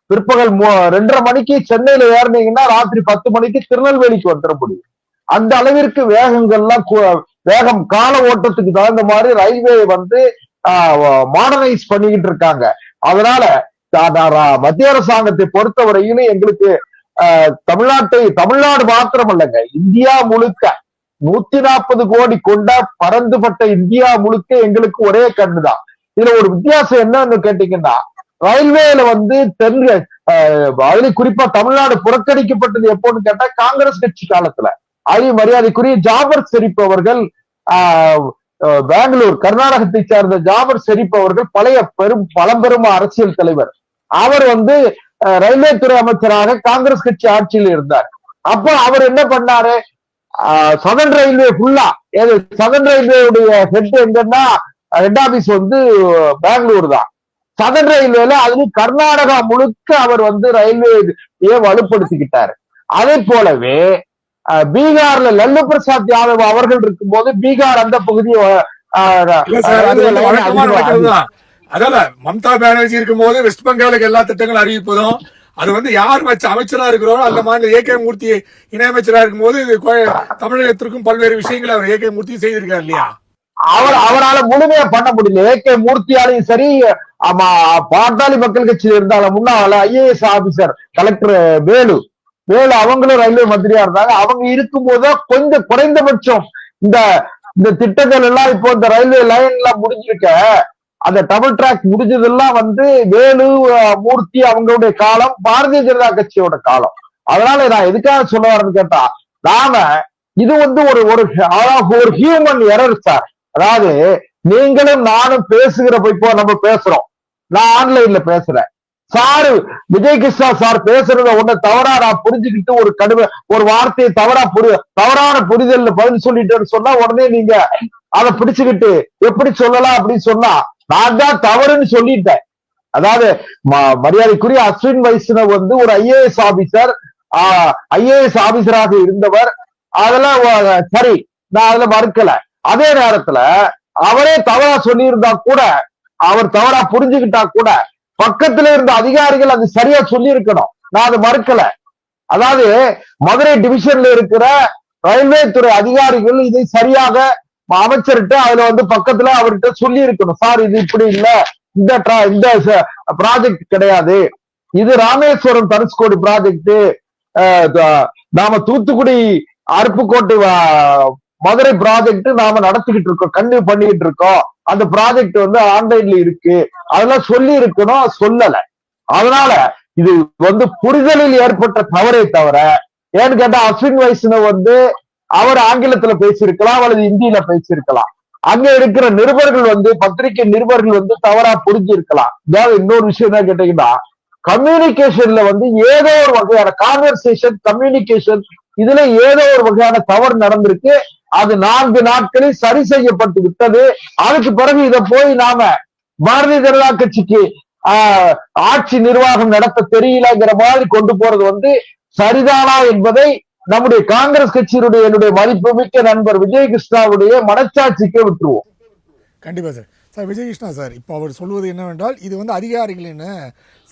பிற்பகல் 2:30 மணிக்கு சென்னையில ஏறினீங்கன்னா ராத்திரி 10 மணிக்கு திருநெல்வேலிக்கு வந்துட முடியும். அந்த அளவிற்கு வேகம் கால ஓட்டத்துக்கு தகுந்த மாதிரி ரயில்வே வந்து மாடர்னைஸ் பண்ணிக்கிட்டு இருக்காங்க. அதனால மத்திய அரசாங்கத்தை பொறுத்தவரையிலும் எங்களுக்கு தமிழ்நாடு மாத்திரம் இல்லைங்க, இந்தியா முழுக்க 140 கோடி கொண்ட பரந்துபட்ட இந்தியா முழுக்க எங்களுக்கு ஒரே கண்ணுதான். இதுல ஒரு வித்தியாசம் என்னன்னு கேட்டீங்கன்னா, ரயில்வேல வந்து அதுல குறிப்பா தமிழ்நாடு புறக்கணிக்கப்பட்டது எப்போன்னு கேட்டா காங்கிரஸ் கட்சி காலத்துல. மரியாதைக்குரிய ஜாபர் ஷெரீப் அவர்கள் பெங்களூர் கர்நாடகத்தை சேர்ந்த ஜாபர் ஷெரீப் அவர்கள் பழைய பழம்பெரும் அரசியல் தலைவர். அவர் வந்து ரயில்வே துறை அமைச்சராக காங்கிரஸ் கட்சி ஆட்சியில் இருந்தார். அப்போ அவர் என்ன பண்ணாரு, சதன் ரயில்வே ஃபுல்லா, சதன் ரயில்வேவுடைய ஹெட் எங்கன்னா ஹெட் ஆபீஸ் வந்து பெங்களூர் தான். சதன் ரயில்வேல அது கர்நாடகா முழுக்க அவர் வந்து ரயில்வே வலுப்படுத்திக்கிட்டாரு. அதே போலவே பீகார்ல லல்லு பிரசாத் யாதவ் அவர்கள் இருக்கும் போது பீகார் அந்த பகுதியை அதால மம்தா பானர்ஜி இருக்கும் போது வெஸ்ட் பெங்காலுக்கு எல்லா திட்டங்களும் அறிவிப்பதும், அது வந்து யார் வச்சு அமைச்சரா இருக்கிறோம் அந்த மாதிரி ஏகே மூர்த்தி இணையமைச்சரா இருக்கும் போது தமிழகத்திற்கும் பல்வேறு விஷயங்களை அவர் ஏகே மூர்த்தி செய்திருக்காரு இல்லையா? அவரால் முழுமையா பண்ண முடியல. ஏகே மூர்த்தியாலையும் சரி, பாட்டாளி மக்கள் கட்சியில் இருந்தாலும் முன்னால IAS ஆபீசர் கலெக்டர் வேலு அவங்களும் ரயில்வே மந்திரியா இருந்தாங்க. அவங்க இருக்கும் போது கொஞ்சம் குறைந்தபட்சம் இந்த திட்டங்கள் எல்லாம் இப்போ இந்த ரயில்வே லைன் எல்லாம் முடிஞ்சிருக்க, அந்த டபுள் டிராக் முடிஞ்சதெல்லாம் வந்து வேலு மூர்த்தி அவங்களுடைய காலம், பாரதிய ஜனதா கட்சியோட காலம். அதனால நான் எதுக்காக சொல்ல வரேன்னு கேட்டா, இது வந்து ஒரு ஹியூமன் எரர் சார். அதாவது நீங்களும் நானும் பேசுகிறப்ப இப்போ நம்ம பேசுறோம், நான் ஆன்லைன்ல பேசுறேன், சாரு விஜய் கிருஷ்ணா சார் பேசுறத ஒண்ணு தவறா நான் புரிஞ்சுக்கிட்டு ஒரு வார்த்தையை தவறான புரிதல் பதில் சொல்லிட்டேன்னு சொன்னா உடனே நீங்க அதை பிடிச்சுக்கிட்டு எப்படி சொல்லலாம் அப்படின்னு சொன்னா நான் தான் தவறுன்னு சொல்லிட்டேன். அதாவது மரியாதைக்குரிய அஸ்வின் வைஷ்ணவ் வந்து ஒரு IAS ஆபீசராக இருந்தவர். அதெல்லாம் சரி, நான் அதுல மறுக்கல. அதே நேரத்துல அவரே தவறா சொல்லியிருந்தா கூட, அவர் தவறா புரிஞ்சுக்கிட்டா கூட பக்கத்துல இருந்த அதிகாரிகள் அது சரியா சொல்லி இருக்கணும், நான் அதை மறுக்கல. அதாவது மதுரை டிவிஷன்ல இருக்கிற ரயில்வே துறை அதிகாரிகள் இதை சரியாக அமைச்சர்கிட்ட அதுல வந்து பக்கத்துல அவர்கிட்ட சொல்லி இருக்கணும், சார் இது இப்படி இல்ல, இந்த ப்ராஜெக்ட் கிடையாது, இது ராமேஸ்வரம் தனுஷ்கோடி ப்ராஜெக்ட், நாம தூத்துக்குடி அருப்புக்கோட்டை மதுரை ப்ராஜெக்ட் நாம நடத்திக்கிட்டு இருக்கோம், கண்டினியூ பண்ணிக்கிட்டு இருக்கோம், அந்த ப்ராஜெக்ட் வந்து ஆன்லைன்ல இருக்கு, அதெல்லாம் சொல்லி இருக்கணும், சொல்லல. அதனால இது வந்து புரிதலில் ஏற்பட்ட தவறே தவிர, ஏன்னு கேட்டா அஸ்வின் வைஷ்ணவ் வந்து அவர் ஆங்கிலத்துல பேசியிருக்கலாம் அல்லது இந்தியில பேசியிருக்கலாம். அங்க இருக்கிற நிருபர்கள் வந்து பத்திரிகை நிருபர்கள் வந்து தவறா புரிஞ்சிருக்கலாம். அதாவது இன்னொரு விஷயம் என்ன கேட்டீங்கன்னா, கம்யூனிகேஷன்ல வந்து ஏதோ ஒரு வகையான கம்யூனிகேஷன் இதுல ஏதோ ஒரு வகையான தவறு நடந்திருக்கு. அது 4 நாட்களில் சரி செய்யப்பட்டு விட்டது. அதுக்கு பிறகு இதை போய் நாம பாரதிய ஜனதா கட்சிக்கு ஆட்சி நிர்வாகம் நடத்த தெரியலங்கிற மாதிரி கொண்டு போறது வந்து சரிதானா என்பதை நம்முடைய காங்கிரஸ் கட்சியினுடைய என்னுடைய மதிப்புமிக்க நண்பர் விஜய் கிருஷ்ணாவுடைய மனச்சாட்சிக்கு விட்டுருவோம். கண்டிப்பா sir. Sir Vijay Krishna sir, இப்போ அவர் சொல்வது என்னவென்றால் இது வந்து அதிகாரிகளின்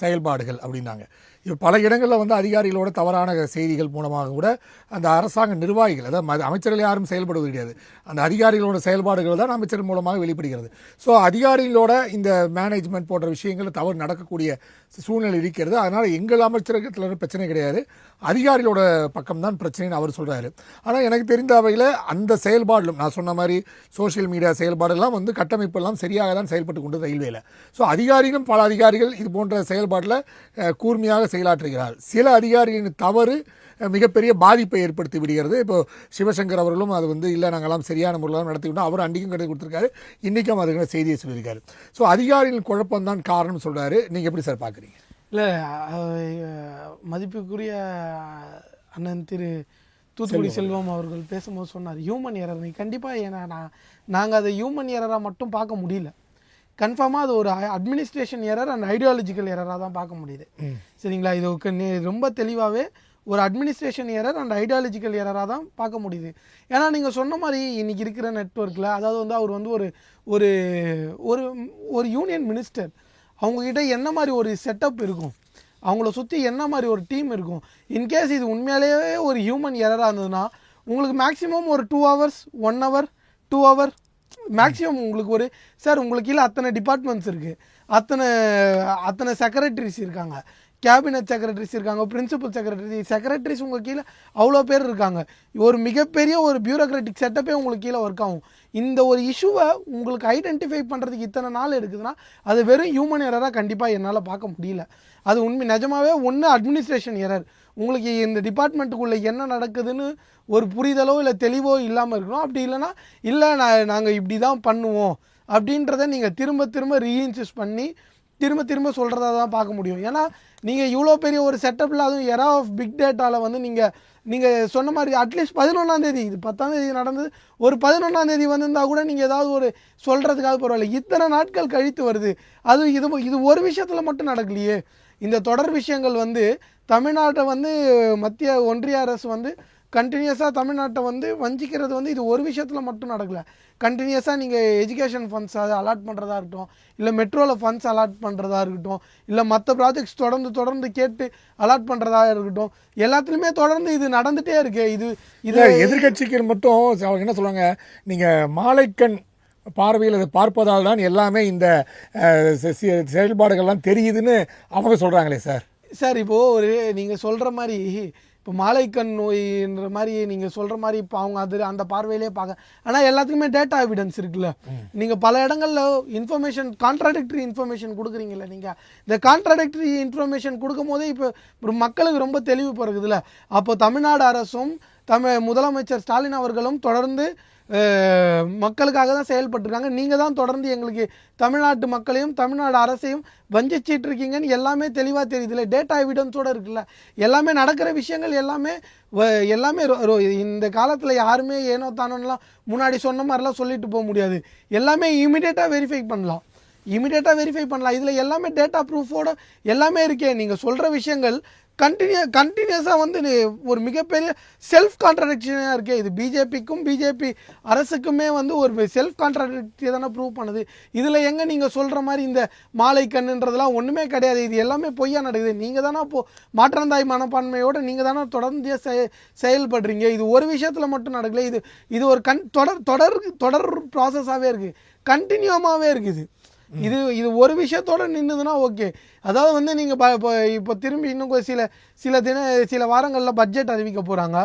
செயல்பாடுகள் அப்படின்னாங்க. இப்போ பல இடங்களில் வந்து அதிகாரிகளோட தவறான செய்திகள் மூலமாக கூட அந்த அரசாங்க நிர்வாகிகள், அதாவது அமைச்சர்கள் யாரும் செயல்படுவது கிடையாது, அந்த அதிகாரிகளோட செயல்பாடுகள் தான் அமைச்சர் மூலமாக வெளிப்படுகிறது. ஸோ அதிகாரிகளோட இந்த மேனேஜ்மெண்ட் போன்ற விஷயங்கள் தவறு நடக்கக்கூடிய சூழ்நிலை இருக்கிறது. அதனால் எங்கள் அமைச்சரகத்தில் பிரச்சனை கிடையாது, அதிகாரிகளோட பக்கம்தான் பிரச்சனைன்னு அவர் சொல்கிறாரு. ஆனால் எனக்கு தெரிந்த வகையில் அந்த செயல்பாடுகளும் நான் சொன்ன மாதிரி சோஷியல் மீடியா செயல்பாடுலாம் வந்து கட்டமைப்பெல்லாம் சரியாக தான் செயல்பட்டு கொண்டு ரயில்வேல. ஸோ அதிகாரிகளும் பல அதிகாரிகள் இது போன்ற செயல்பாட்டில் கூர்மையாக செயலாற்றுகிறார். சில அதிகாரிகளின் தவறு மிகப்பெரிய பாதிப்பை ஏற்படுத்தி விடுகிறது. இப்போ சிவசங்கர் அவர்களும் அது வந்து இல்லை நாங்கள்லாம் சரியான முறையில் நடத்தி விட்டோம், அவர் அன்றைக்கும் கருத்து கொடுத்துருக்காரு, இன்றைக்கும் அதுக்கான செய்தியை சொல்லியிருக்காரு. ஸோ அதிகாரிகளின் குழப்பம் தான் காரணம்னு சொல்கிறாரு. நீங்கள் எப்படி சார் பார்க்குறீங்க? இல்லை, மதிப்புக்குரிய அண்ணன் திரு தூத்துக்குடி செல்வம் அவர்கள் பேசும்போது சொன்னார் ஹியூமன் எரர். நீ கண்டிப்பாக ஏன்னா நாங்கள் அதை ஹியூமன் எரராக மட்டும் பார்க்க முடியல, கன்ஃபார்மாக அது ஒரு அட்மினிஸ்ட்ரேஷன் எரர் அண்ட் ஐடியாலஜிக்கல் எரராக தான் பார்க்க முடியுது. சரிங்களா? இது ரொம்ப தெளிவாகவே ஒரு அட்மினிஸ்ட்ரேஷன் எரர் அண்ட் ஐடியாலஜிக்கல் எரராக தான் பார்க்க முடியுது. ஏன்னா நீங்கள் சொன்ன மாதிரி இன்றைக்கி இருக்கிற நெட்வொர்க்கில், அதாவது வந்து அவர் வந்து ஒரு ஒரு ஒரு ஒரு யூனியன் மினிஸ்டர், அவங்கக்கிட்ட என்ன மாதிரி ஒரு செட்டப் இருக்கும், அவங்கள சுற்றி என்ன மாதிரி ஒரு டீம் இருக்கும். இன்கேஸ் இது உண்மையிலேயே ஒரு ஹியூமன் எரராக இருந்ததுன்னா உங்களுக்கு மேக்ஸிமம் ஒரு 2 hours 1 hour 2 hour மேக்ஸிமம் உங்களுக்கு ஒரு சார் உங்களுக்கு கீழே அத்தனை டிபார்ட்மெண்ட்ஸ் இருக்குது, அத்தனை செக்ரட்டரிஸ் இருக்காங்க, கேபினட் செக்ரட்டரிஸ் இருக்காங்க, பிரின்சிபல் செக்ரட்டரிஸ் உங்கள் கீழே அவ்வளோ பேர் இருக்காங்க. ஒரு மிகப்பெரிய ஒரு பியூரோக்ராட்டிக் செட்டப்பே உங்களுக்கு கீழே ஒர்க் ஆகும். இந்த ஒரு இஷ்யூவை உங்களுக்கு ஐடென்டிஃபை பண்ணுறதுக்கு இத்தனை நாள் எடுக்குதுன்னா அது வெறும் ஹியூமன் எரராக கண்டிப்பாக என்னால் பார்க்க முடியல. அது உண்மை நிஜமாகவே ஒன்று அட்மினிஸ்ட்ரேஷன் எரர். உங்களுக்கு இந்த டிபார்ட்மெண்ட்டுக்குள்ளே என்ன நடக்குதுன்னு ஒரு புரிதலோ இல்லை தெளிவோ இல்லாமல் இருக்கணும். அப்படி இல்லைன்னா இல்லை நாங்கள் இப்படி தான் பண்ணுவோம் அப்படின்றத நீங்கள் திரும்ப திரும்ப ரீஇன்சிஸ்ட் பண்ணி திரும்ப சொல்கிறதா தான் பார்க்க முடியும். ஏன்னா நீங்கள் இவ்வளோ பெரிய ஒரு செட்டப்பில், அதுவும் எரா ஆஃப் பிக் டேட்டாவில் வந்து நீங்கள் சொன்ன மாதிரி அட்லீஸ்ட் 11ஆம் தேதி, இது 10ஆம் தேதி நடந்தது, ஒரு 11ஆம் தேதி வந்திருந்தால் கூட நீங்கள் ஏதாவது ஒரு சொல்கிறதுக்காக பரவாயில்ல. இத்தனை நாட்கள் கழித்து வருது. அது இது ஒரு விஷயத்தில் மட்டும் நடக்கலையே. இந்த தொடர் விஷயங்கள் வந்து தமிழ்நாட்டை வந்து மத்திய ஒன்றிய அரசு வந்து கண்டினியூஸாக தமிழ்நாட்டை வந்து வஞ்சிக்கிறது வந்து இது ஒரு விஷயத்தில் மட்டும் நடக்கலை. கண்டினியூஸாக நீங்கள் எஜுகேஷன் ஃபண்ட்ஸ் அதை அலாட் பண்ணுறதா இருக்கட்டும், இல்லை மெட்ரோவில் ஃபண்ட்ஸ் அலாட் பண்ணுறதா இருக்கட்டும், இல்லை மற்ற ப்ராஜெக்ட்ஸ் தொடர்ந்து கேட்டு அலாட் பண்ணுறதா இருக்கட்டும், எல்லாத்துலேயுமே தொடர்ந்து இது நடந்துகிட்டே இருக்கு. இது எதிர்கட்சிக்கு மட்டும் அவங்க என்ன சொல்லுவாங்க, நீங்கள் மாலைக்கண் பார்வையில் அதை பார்ப்பதால் தான் எல்லாமே இந்த செயல்பாடுகள்லாம் தெரியுதுன்னு அவங்க சொல்கிறாங்களே சார். சார் இப்போது நீங்கள் சொல்கிற மாதிரி இப்போ மாலைக்கண் நோயின்ற மாதிரி நீங்கள் சொல்கிற மாதிரி இப்போ அவங்க அந்த பார்வையிலே பார்க்க, ஆனால் எல்லாத்துக்குமே டேட்டா எவிடன்ஸ் இருக்குல்ல. நீங்கள் பல இடங்களில் கான்ட்ராடிக்டரி இன்ஃபர்மேஷன் கொடுக்குறீங்கள. நீங்கள் இந்த கான்ட்ராடிக்டரி இன்ஃபர்மேஷன் கொடுக்கும் போதே இப்போ மக்களுக்கு ரொம்ப தெளிவு பிறகுதுல்ல. அப்போ தமிழ்நாடு அரசும் முதலமைச்சர் ஸ்டாலின் அவர்களும் தொடர்ந்து மக்களுக்காக தான் செயல்பட்டுருக்காங்க. நீங்கள் தான் தொடர்ந்து எங்களுக்கு தமிழ்நாட்டு மக்களையும் தமிழ்நாடு அரசையும் வஞ்சிச்சிட்டு இருக்கீங்கன்னு எல்லாமே தெளிவாக தெரியுதுல்ல. டேட்டா எவிடன்ஸோடு இருக்குல்ல. எல்லாமே நடக்கிற விஷயங்கள் எல்லாமே இந்த காலத்தில் யாருமே ஏனோ தானோலாம் முன்னாடி சொன்ன மாதிரிலாம் சொல்லிட்டு போக முடியாது. எல்லாமே இமீடியட்டாக வெரிஃபை பண்ணலாம். இதில் எல்லாமே டேட்டா ப்ரூஃபோட எல்லாமே இருக்கே. நீங்கள் சொல்கிற விஷயங்கள் கண்டினியூஸாக வந்து ஒரு மிகப்பெரிய செல்ஃப் கான்ட்ராடிக்ஷனாக இருக்கே. இது பிஜேபி அரசுக்குமே வந்து ஒரு செல்ஃப் கான்ட்ராடிக்டரி தானே ப்ரூவ் பண்ணுது. இதில் எங்கே நீங்கள் சொல்கிற மாதிரி இந்த மாலை கண்ணுன்றதெல்லாம் ஒன்றுமே கிடையாது. இது எல்லாமே பொய்யா நடக்குது. நீங்கள் தானே இப்போது மாற்றந்தாய் மனப்பான்மையோடு நீங்கள் தானே தொடர்ந்து செயல்படுறீங்க. இது ஒரு விஷயத்தில் மட்டும் நடக்கல. இது ஒரு தொடர் ப்ராசஸாகவே இருக்குது, கண்டினியூவாகவே இருக்குது. இது ஒரு விஷயத்தோடு நின்றுதுன்னா ஓகே. அதாவது வந்து நீங்கள் இப்போ திரும்பி இன்னும் சில வாரங்களில் பட்ஜெட் அறிவிக்க போகிறாங்க.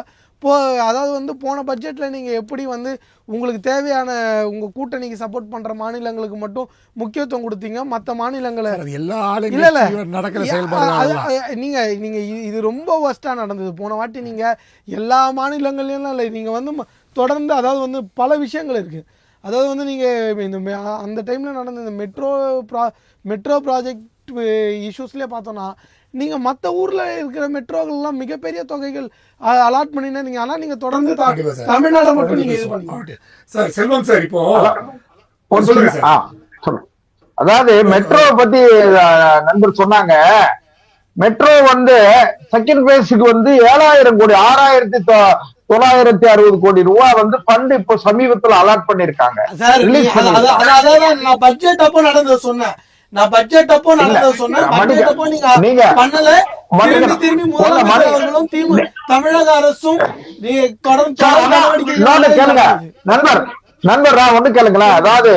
அதாவது வந்து போன பட்ஜெட்டில் நீங்கள் எப்படி வந்து உங்களுக்கு தேவையான உங்கள் கூட்டணிக்கு சப்போர்ட் பண்ணுற மாநிலங்களுக்கு மட்டும் முக்கியத்துவம் கொடுத்தீங்க, மற்ற மாநிலங்களை இல்லை நீங்கள் இது ரொம்ப ஒர்ஸ்ட்டாக நடந்தது. போன வாட்டி நீங்கள் எல்லா மாநிலங்கள்லையும் இல்லை, நீங்கள் வந்து தொடர்ந்து அதாவது வந்து பல விஷயங்கள் இருக்குது. அதாவது வந்து நீங்கள் இந்த அந்த டைமில் நடந்த இந்த மெட்ரோ ப்ராஜெக்ட் இஷ்யூஸ்லேயே பார்த்தோன்னா நீங்கள் மற்ற ஊரில் இருக்கிற மெட்ரோக்கள்லாம் மிகப்பெரிய தொகைகள் அலாட் பண்ணினா நீங்கள், ஆனால் நீங்கள் தொடர்ந்து தமிழ்நாடு மட்டும் நீங்கள் இது பண்ணுங்க சார். செல்வம் சார் இப்போ அதாவது மெட்ரோ பத்தி நண்பர் சொன்னாங்க. மெட்ரோ வந்து செகண்ட் பேஸுக்கு வந்து 7,000 கோடி 6,960 கோடி ரூபாய் வந்து ஃபண்ட் இப்போ சமீபத்தில் அலாட் பண்ணிருக்காங்க. நான் பட்ஜெட் அப்போ நடந்தது சொன்னேன். தமிழக அரசும் நண்பர் நான் ஒண்ணு கேளுங்களேன். அதாவது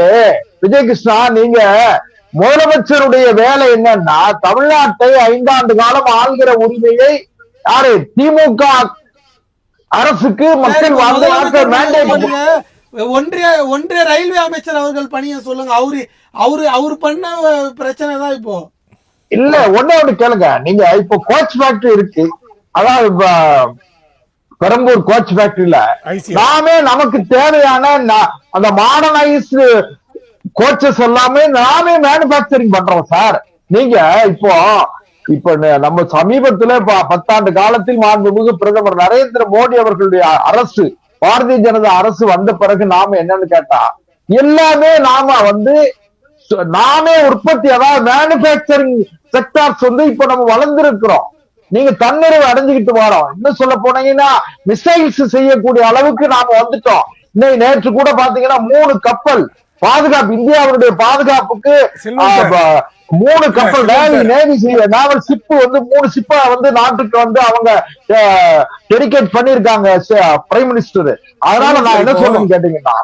விஜய் கிருஷ்ணா, நீங்க முதலமைச்சருடைய வேலை என்னன்னா தமிழ்நாட்டை 5 ஆண்டு காலம் ஆள்கிற உரிமையை யாரு திமுக அரசுக்கு மக்கள் ஒன்றிய ரயில்வே அமைச்சர் அவர்கள் பணியை சொல்லுங்க. அவரு பண்ண பிரச்சனை தான் இப்போ இல்ல. ஒண்ணு கேளுங்க. நீங்க இப்போ கோச் ஃபேக்டரி இருக்கு, அதாவது பெரம்பூர் கோச் ஃபேக்டரியில ICL. நாமே நமக்கு தேவையான அந்த மாடர்னைஸ்டு கோச்சஸ் எல்லாமே நாமே மேனுபேக்சரிங் பண்றோம் சார். நீங்க இப்போ நம்ம சமீபத்துல 10 ஆண்டு காலத்தில் மாண்புமிகு பிரதமர் நரேந்திர மோடி அவர்களுடைய அரசு, பாரதிய ஜனதா அரசு வந்த பிறகு நாம என்னன்னு கேட்டா எல்லாமே நாமே உற்பத்தி, அதாவது மேனுபேக்சரிங் செக்டார்ஸ் இப்ப நம்ம வளர்ந்திருக்கிறோம். நீங்க தன்னிறைவு அடைஞ்சுக்கிட்டு வரோம். இன்னும் சொல்ல போனீங்கன்னா மிசைல்ஸ் செய்யக்கூடிய அளவுக்கு நாம வந்துட்டோம். நேற்று கூட பாத்தீங்கன்னா 3 கப்பல் பாதுகாப்பு, இந்தியாவுடைய பாதுகாப்புக்கு 3 கப்பல் நேவல் ஷிப் 3 ஷிப்பை நாட்டுக்கு அவங்க டெடிகேட் பண்ணிருக்காங்க பிரைம் மினிஸ்டர். அதனால நான் என்ன சொல்றேன்னு கேட்டீங்கன்னா,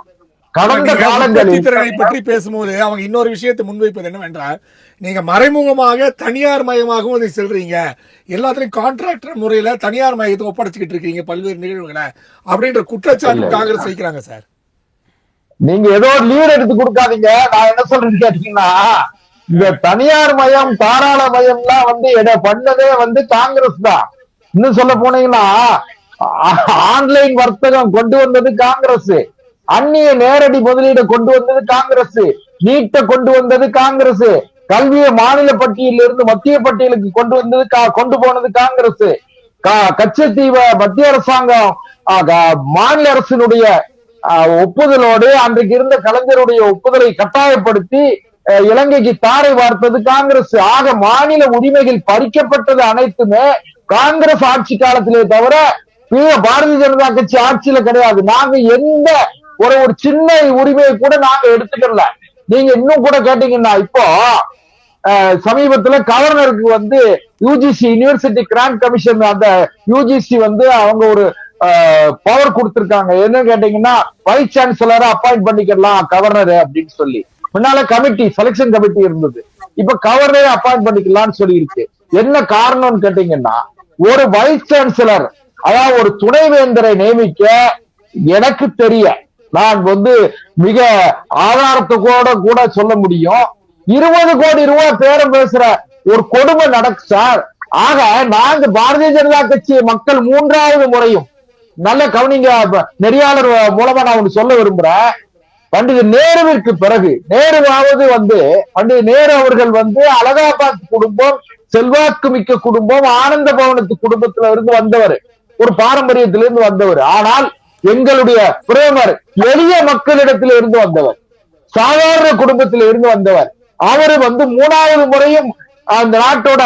கடந்த காலங்களில் திறனை பற்றி பேசும்போது அவங்க இன்னொரு விஷயத்தை முன்வைப்பது என்னவென்றால், நீங்க மறைமுகமாக தனியார் மயமாகவும் அதை செல்றீங்க, எல்லாத்திலையும் கான்ட்ராக்டர் முறையில தனியார் மயத்தை ஒப்படைச்சுக்கிட்டு இருக்கீங்க பல்வேறு நிகழ்வுகளை அப்படின்ற குற்றச்சாட்டு காங்கிரஸ் வைக்கிறாங்க சார். நீங்க ஏதோ லீட் எடுத்து கொடுக்காதீங்க. நான் என்ன சொல்றேன்னு கேட்டீங்கன்னா, இந்த தனியார் மயம் தாராள மயம்லாம் பண்ணதே காங்கிரஸ் தான். இன்னும் சொல்ல போனீங்கன்னா ஆன்லைன் வர்த்தகம் கொண்டு வந்தது காங்கிரஸ், அந்நிய நேரடி முதலீடு கொண்டு வந்தது காங்கிரஸ், நீட்டை கொண்டு வந்தது காங்கிரஸ், கல்வியை மாநில பட்டியலில் இருந்து மத்திய பட்டியலுக்கு கொண்டு போனது காங்கிரஸ், கச்சத்தீவை மத்திய அரசாங்கம் மாநில அரசினுடைய ஒப்புதலோடு அன்றைக்கு இருந்த கலைஞருடைய ஒப்புதலை கட்டாயப்படுத்தி இலங்கைக்கு தாரை வார்த்தது காங்கிரஸ். ஆக மாநில உரிமைகள் பறிக்கப்பட்டது அனைத்துமே காங்கிரஸ் ஆட்சி காலத்திலே தவிர பாரதிய ஜனதா கட்சி ஆட்சியில கிடையாது. நாங்க எந்த ஒரு சின்ன உரிமையை கூட நாங்க எடுத்துக்கல. நீங்க இன்னும் கூட கேட்டீங்கன்னா, இப்போ சமீபத்துல கவர்னருக்கு யூஜிசி யூனிவர்சிட்டி கிராண்ட் கமிஷன் அந்த யூஜிசி அவங்க ஒரு பவர் கொடுத்திருக்காங்க. என்ன கேட்டீங்கன்னா, வைஸ் சான்சலரை அப்பாயிண்ட் பண்ணிக்கலாம் கவர்னர் அப்படின்னு சொல்லி. முன்னால கமிட்டி, செலக்ஷன் கமிட்டி இருந்தது, இப்ப கவர்னரை அப்பாயிண்ட் பண்ணிக்கலாம்னு சொல்லி இருக்கு. என்ன காரணம்னு கேட்டீங்கன்னா, ஒரு வைஸ் சான்சலர், அதாவது ஒரு துணைவேந்தரை நியமிக்க எனக்கு தெரிய, நான் மிக ஆதாரத்தோட கூட சொல்ல முடியும், 20 கோடி ரூபாய் பேரம் பேசுற ஒரு கொடுமை நடக்கு சார். ஆக நாங்க பாரதிய ஜனதா கட்சி மக்கள் 3வது முறையும், நல்ல கவனிங்க, நெறியாளர் மூலமா நான் ஒண்ணு சொல்ல விரும்புறேன். பண்டித நேருவிற்கு பிறகு, நேருவாவது பண்டித நேரு அவர்கள் அலகாபாத் குடும்பம், செல்வாக்கு மிக்க குடும்பம், ஆனந்த பவனத்து குடும்பத்துல இருந்து வந்தவர், ஒரு பாரம்பரியத்திலிருந்து வந்தவர். ஆனால் எங்களுடைய பிரதமர் எளிய மக்களிடத்தில் இருந்து வந்தவர், சாதாரண குடும்பத்தில் இருந்து வந்தவர். அவரு 3வது முறையும் அந்த நாட்டோட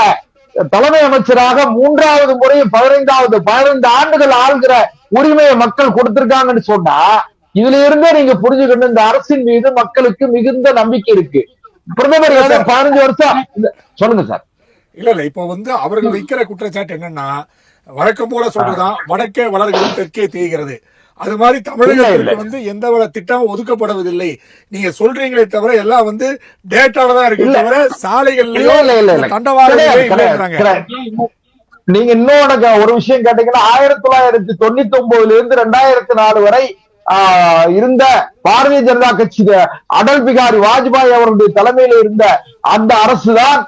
தலைமை அமைச்சராக 3வது முறையும் 15 ஆண்டுகள் ஆள்கிற உரிமையை மக்கள் கொடுத்திருக்காங்கன்னு சொன்னா, இதுல இருந்தே நீங்க புரிஞ்சுக்கணும், இந்த அரசின் மீது மக்களுக்கு மிகுந்த நம்பிக்கை இருக்கு. பிரதமர் 15 வருஷம். சொல்லுங்க சார். இல்ல இப்போ அவர்கள் வைக்கிற குற்றச்சாட்டு என்னன்னா, வழக்கம் போல சொல்றதுதான், வடக்கே வளர்கிறது தெற்கே தேய்கிறது. அது மாதிரி தமிழகத்திற்கு எந்த திட்டம் ஒதுக்கப்படுவதில்லை. நீங்க சொல்றீங்களே தவிர எல்லாம் டேட்டால தான் இருக்கு தவிர சாலைகள்லயும் தண்டவாளங்களையும். நீங்க இன்னொன்னு ஒரு விஷயம் கேட்டீங்கன்னா, 1999 இருந்து 2004 வரை இருந்த பாரதிய ஜனதா கட்சி, அடல் பிகாரி வாஜ்பாய் அவருடைய தலைமையில இருந்த அந்த அரசுதான்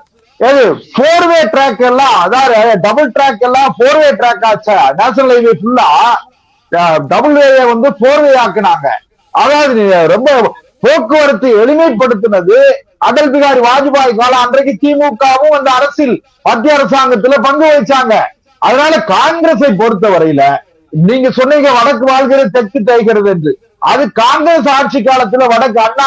போர்வே ட்ராக் எல்லாம், அதாவது டபுள் ட்ராக் எல்லாம் போர்வே ட்ராக் ஆச்சு. நேஷனல் ஹைவே ஃபுல்லா டபுள் வேயை போர்வே ஆக்குனாங்க. அதாவது ரொம்ப போக்குவரத்து எளிமைப்படுத்தினது அடல் பிகாரி வாஜ்பாய் காலம். அன்றைக்கு திமுகவும் அந்த அரசில் மத்திய அரசாங்கத்துல பங்கு வகிச்சாங்க. அதனால காங்கிரஸை பொறுத்தவரையில நீங்க சொன்னீங்க வடக்கு வாழ்கிறது தெற்கு தேய்கிறது என்று, அது காங்கிரஸ் ஆட்சி காலத்துல வடக்கு அண்ணா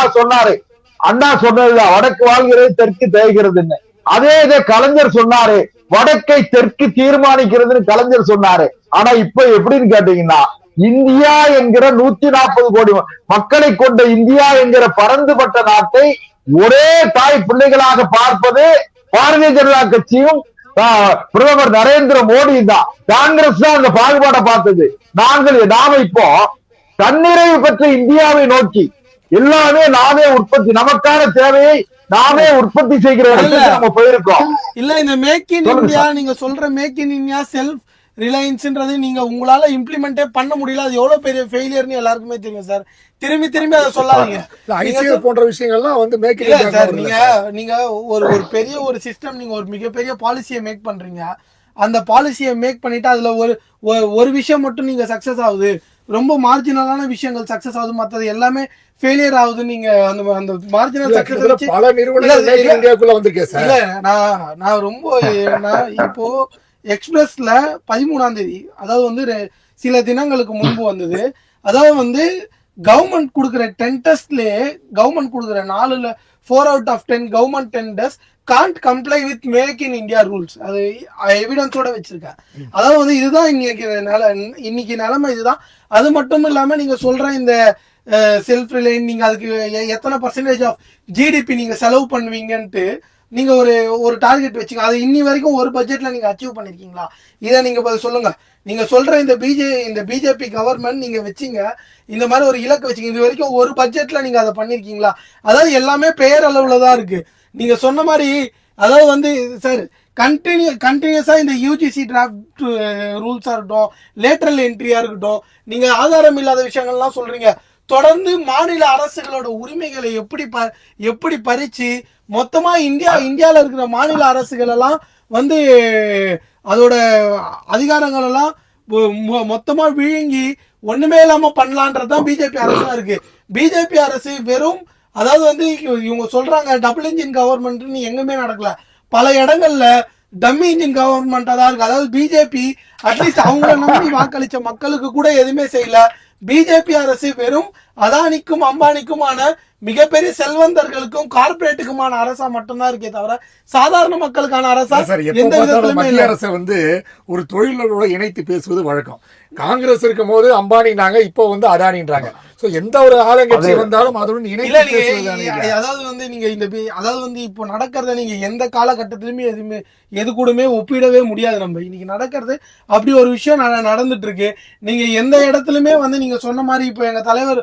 சொன்னதுதான் வடக்கு வாழ்கிறது தெற்கு தேய்கிறதுன்னு. அதே இதை கலைஞர் சொன்னாரு, வடக்கை தெற்கு தீர்மானிக்கிறதுன்னு கலைஞர் சொன்னாரு. ஆனா இப்ப எப்படின்னு கேட்டீங்கன்னா, இந்தியா என்கிற 140 கோடி மக்களை கொண்ட இந்தியா என்கிற பரந்துபட்ட நாட்டை ஒரே தாய் பிள்ளைகளாக பார்ப்பது பாரதிய ஜனதா கட்சியும் பிரதமர் நரேந்திர மோடி தான். காங்கிரஸ் தான் அந்த பாகுபாடை பார்த்தது. நாம இப்போ தன்னிறைவு பெற்ற இந்தியாவை நோக்கி எல்லாமே நாமே உற்பத்தி, நமக்கான தேவையை நாமே உற்பத்தி செய்கிற இடத்துக்கு நம்ம போயிருக்கோம். இல்ல இந்த மேக் இன் இந்தியா, நீங்க சொல்ற மேக் இன் இந்தியா செல்ஃப் ரிலையன்ஸ்ன்றது நீங்க உங்களால இம்ப்ளிமெண்டே பண்ண முடியல. அது எவ்வளவு பெரிய ஃபெயிலியர்னு எல்லாருக்குமே தெரியும் சார். திரும்பி அதை சொல்லாதீங்க. ஐசிஎல் போன்ற விஷயங்கள்லாம் மேக் இல்ல சார். நீங்க ஒரு பெரிய ஒரு சிஸ்டம், நீங்க ஒரு மிகப்பெரிய பாலிசியை மேக் பண்றீங்க. அந்த பாலிசியை மேக் பண்ணிட்டு அதுல ஒரு விஷயம் மட்டும் நீங்க சக்சஸ் ஆகுது, ரொம்ப மார்ஜினலான விஷயங்கள் சக்சஸ் ஆகுது, மற்றது எல்லாமே ஃபெயிலியர் ஆகுது. நீங்க அந்த அந்த மார்ஜினல் சக்சஸ் வச்சு பல நிறுவனங்கள் இந்தியாவுக்குள்ள வந்திருக்கேன் சார். இல்ல நான் ரொம்ப நான் இப்போ எக்ஸ்பிரஸ்ல 13ஆம் தேதி, அதாவது வந்து சில தினங்களுக்கு முன்பு வந்தது. அதாவது வந்து கவர்மெண்ட் கொடுக்குற 10 டெஸ்ட்லயே கவர்மெண்ட் கொடுக்குற 4 out of 10 government tenders can't comply with make in India rules. அது எவிடன்ஸோட வச்சிருக்கேன். அதாவது வந்து இதுதான் இன்னைக்கு நிலைமை இதுதான். அது மட்டும் இல்லாம நீங்க சொல்ற இந்த செல்ஃப் ரிலையன்ட், நீங்க அதுக்கு எத்தனை பர்சன்டேஜ் ஆஃப் ஜிடிபி நீங்க செலவு பண்ணுவீங்கன்ட்டு நீங்க ஒரு டார்கெட் வச்சுங்க. அது இன்னி வரைக்கும் ஒரு பட்ஜெட்ல நீங்க அச்சீவ் பண்ணிருக்கீங்களா? இதை நீங்க சொல்லுங்க. நீங்க சொல்ற இந்த பிஜேபி கவர்மெண்ட் நீங்க வச்சீங்க, இந்த மாதிரி ஒரு இலக்கு வச்சீங்க, இது வரைக்கும் ஒரு பட்ஜெட்ல நீங்க அதை பண்ணிருக்கீங்களா? அதாவது எல்லாமே பெயர் அளவுல தான் இருக்கு. நீங்க சொன்ன மாதிரி அதாவது வந்து சார் கண்டினியூஸா இந்த யூஜிசி டிராஃப்ட் ரூல்ஸா இருக்கட்டும், லேட்டரல் என்ட்ரியா இருக்கட்டும், நீங்க ஆதாரம் இல்லாத விஷயங்கள்லாம் சொல்றீங்க. தொடர்ந்து மாநில அரசுகளோட உரிமைகளை எப்படி பறிச்சு மொத்தமா இந்தியால இருக்கிற மாநில அரசுகள் எல்லாம் வந்து அதோட அதிகாரங்கள் எல்லாம் மொத்தமா விழுங்கி ஒண்ணுமே இல்லாம பண்ணலான்றதுதான் பிஜேபி அரசா இருக்கு. பிஜேபி அரசு வெறும் அதாவது வந்து இவங்க சொல்றாங்க டபுள் இன்ஜின் கவர்மெண்ட்னு எங்குமே நடக்கல. பல இடங்கள்ல டம்மி இன்ஜின் கவர்மெண்டா தான் இருக்கு. அதாவது பிஜேபி அட்லீஸ்ட் அவங்கள நம்பி வாக்களிச்ச மக்களுக்கு கூட எதுவுமே செய்யல. பிஜேபி அரசு வெறும் அதானிக்கும் அம்பானிக்குமான மிகப்பெரிய செல்வந்தர்களுக்கும் கார்பரேட்டுக்குமான அரசா மட்டும்தான் இருக்கே தவிர சாதாரண மக்களுக்கான அரசா எந்த விதத்திலுமே இல்ல. அரசு வந்து ஒரு தொழிலோட இணைத்து பேசுவது வழக்கம். காங்கிரஸ் இருக்கும் போது அம்பானினாங்க, இப்போ வந்து அதானின்றாங்க. சோ எந்த ஒரு ஆளுங்கட்சி வந்தாலும் அதுடன் இணைத்து பேசுவது. அதாவது வந்து நீங்க அதாவது வந்து இப்போ நடக்கிறத நீங்க எந்த காலகட்டத்திலுமே எது கூடமே ஒப்பிடவே முடியாது. நம்ம இன்னைக்கு நடக்கிறது அப்படி ஒரு விஷயம் நடந்துட்டு இருக்கு. நீங்க எந்த இடத்துலயுமே வந்து நீங்க சொன்ன மாதிரி இப்போ எங்க தலைவர்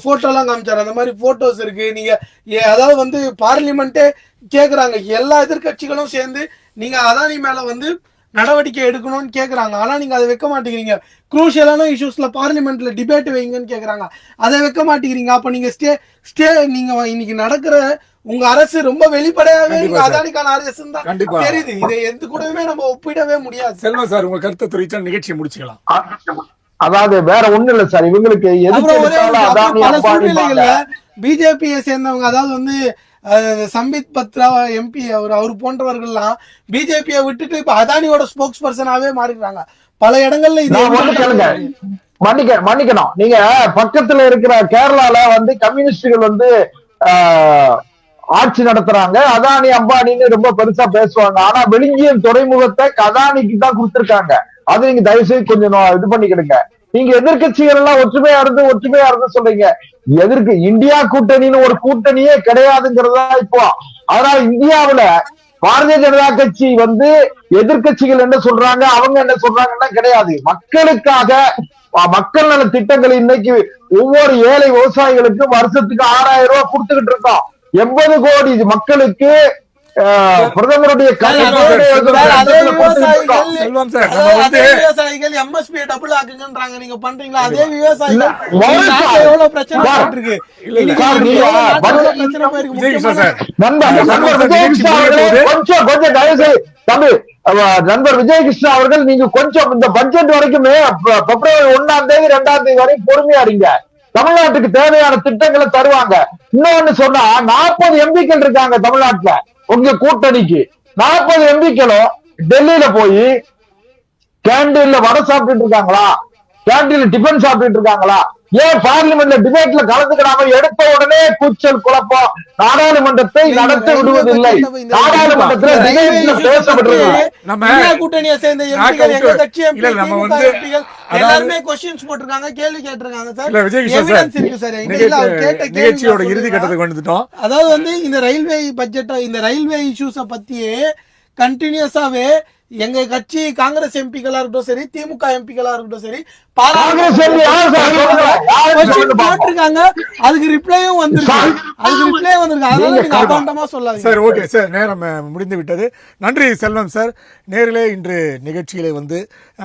போட்டோ எல்லாம் காமிச்சாரு, அந்த மாதிரி போட்டோஸ் இருக்கு. நீங்க அதாவது வந்து பார்லிமெண்டே கேக்குறாங்க, எல்லா எதிர்கட்சிகளும் சேர்ந்து நீங்க அதானி மேல வந்து நடவடிக்கை எடுக்கணும்னு கேக்குறாங்க. ஆனா நீங்க அதை வைக்க மாட்டேங்கிறீங்க. குரூஷியலான இஷ்யூஸ்ல பார்லிமெண்ட்ல டிபேட் வைங்கன்னு கேக்குறாங்க, அதை வைக்க மாட்டேங்கிறீங்க. அப்ப நீங்க நீங்க இன்னைக்கு நடக்கிற உங்க அரசு ரொம்ப வெளிப்படையாவே அதானிக்கான அரசு தான் தெரியுது. இதை எந்த கூடவே நம்ம ஒப்பிடவே முடியாது. செல்வம் சார், உங்க கருத்தை தெரிவிச்சா நிகழ்ச்சியை முடிச்சுக்கலாம். அதாவது வேற ஒண்ணு இல்ல சார், இவங்களுக்கு பல சூழ்நிலைகள்ல பிஜேபியை சேர்ந்தவங்க, அதாவது வந்து சம்பித் பத்ரா எம்பி அவர் போன்றவர்கள்லாம் பிஜேபியை விட்டுட்டு இப்ப அதானியோட ஸ்போக்ஸ் பர்சனாவே மாறிடுறாங்க பல இடங்கள்ல. மன்னிக்கணும், நீங்க பக்கத்துல இருக்கிற கேரளால வந்து கம்யூனிஸ்டுகள் வந்து ஆட்சி நடத்துறாங்க, அதானி அம்பானின்னு ரொம்ப பெருசா பேசுவாங்க. ஆனா வெளிஞ்சியம் துறைமுகத்தை அதானிக்கு தான் கொடுத்திருக்காங்க. அது நீங்க தயவு செய்து கொஞ்சம் இது பண்ணிக்கிடுங்க. நீங்க எதிர்கட்சிகள் எல்லாம் ஒற்றுமையா இருந்து சொல்றீங்க. இந்தியா கூட்டணின்னு ஒரு கூட்டணியே கிடையாதுங்கிறதா இப்போ. ஆனா இந்தியாவுல பாரதிய ஜனதா கட்சி வந்து எதிர்கட்சிகள் என்ன சொல்றாங்க, அவங்க என்ன சொல்றாங்கன்னா கிடையாது. மக்களுக்காக மக்கள் நல திட்டங்கள் இன்னைக்கு ஒவ்வொரு ஏழை விவசாயிகளுக்கும் வருஷத்துக்கு 6000 ரூபாய் கொடுத்துக்கிட்டு இருக்கோம். 80 கோடி மக்களுக்கு பிரதமருடைய விவசாயிகள் எம்எஸ்பி டபுள் ஆக்குங்கன்றாங்க, நீங்க பண்றீங்களா? அதே விவசாயிகள் எவ்வளவு பிரச்சனை இருக்கு. நண்பர் விஜயகிருஷ்ணா அவர்கள், நீங்க கொஞ்சம் இந்த பட்ஜெட் வரைக்குமே பிப்ரவரி 1ஆம் தேதி 2ஆம் தேதி வரை பொறுமையா இருங்க. தமிழ்நாட்டுக்கு தேவையான திட்டங்களை தருவாங்க. இன்னொன்னு சொன்னா 40 எம்பிக்கள் இருக்காங்க தமிழ்நாட்டுல. உங்க கூட்டணிக்கு 40 எம்பிக்களும் டெல்லியில போய் கேண்டீன்ல வடை சாப்பிட்டு இருக்காங்களா, கேண்டீன்ல டிபன் சாப்பிட்டு இருக்காங்களா? ஏன் பார்லிமெண்ட்ல டிபேட்ல கலந்துக்கிறாம எடுத்த உடனே கூச்சல் குழப்பம், நாடாளுமன்றத்தை நடத்த விடுவதில்லை. நாடாளுமன்றத்தில் டிபேட்ல பேசப்படுறது கூட்டணியை சேர்ந்த எம்பிகள், எங்க கட்சி எம்பிகள் எல்லாருமே क्वेश्चंस போட்டுருக்காங்க, கேள்வி கேட்டிருக்காங்க சார். எவிடன்ஸ் இருக்கு சார். நிகழ்ச்சியோட இறுதி கட்டத்துக்கு வந்துட்டோம். அதாவது வந்து இந்த ரயில்வே பட்ஜெட், இந்த ரயில்வே இஷ்யூஸ பத்தியே கண்டினியூஸாவே எங்க கட்சி காங்கிரஸ் எம்பிகளா இருக்கட்டும் சரி, திமுக எம்பிகளா இருக்கட்டும் சரி, போட்டிருக்காங்க. அதுக்கு ரிப்ளையும் வந்திருக்கு. அதனால நீங்க அபாண்டமா சொல்லாதீங்க சார். ஓகே சார், நேரம் முடிந்து விட்டது. நன்றி செல்வம் சார். நேரிலே இன்று நிகழ்ச்சியிலே வந்து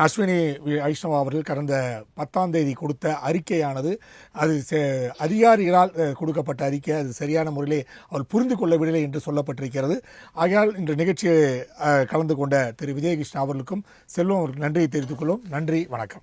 அஸ்வினி வைஷ்ணவா அவர்கள் கடந்த 10ஆம் தேதி கொடுத்த அறிக்கையானது அது அதிகாரிகளால் கொடுக்கப்பட்ட அறிக்கை, அது சரியான முறையிலே அவர் புரிந்து கொள்ளவில்லை என்று சொல்லப்பட்டிருக்கிறது. ஆகையால் இன்று நிகழ்ச்சியை கலந்து கொண்ட திரு திரு விஜயகிருஷ்ணா அவர்களுக்கும் செல்வம் அவர்களுக்கு நன்றியை தெரிவித்துக் கொள்வோம். நன்றி, வணக்கம்.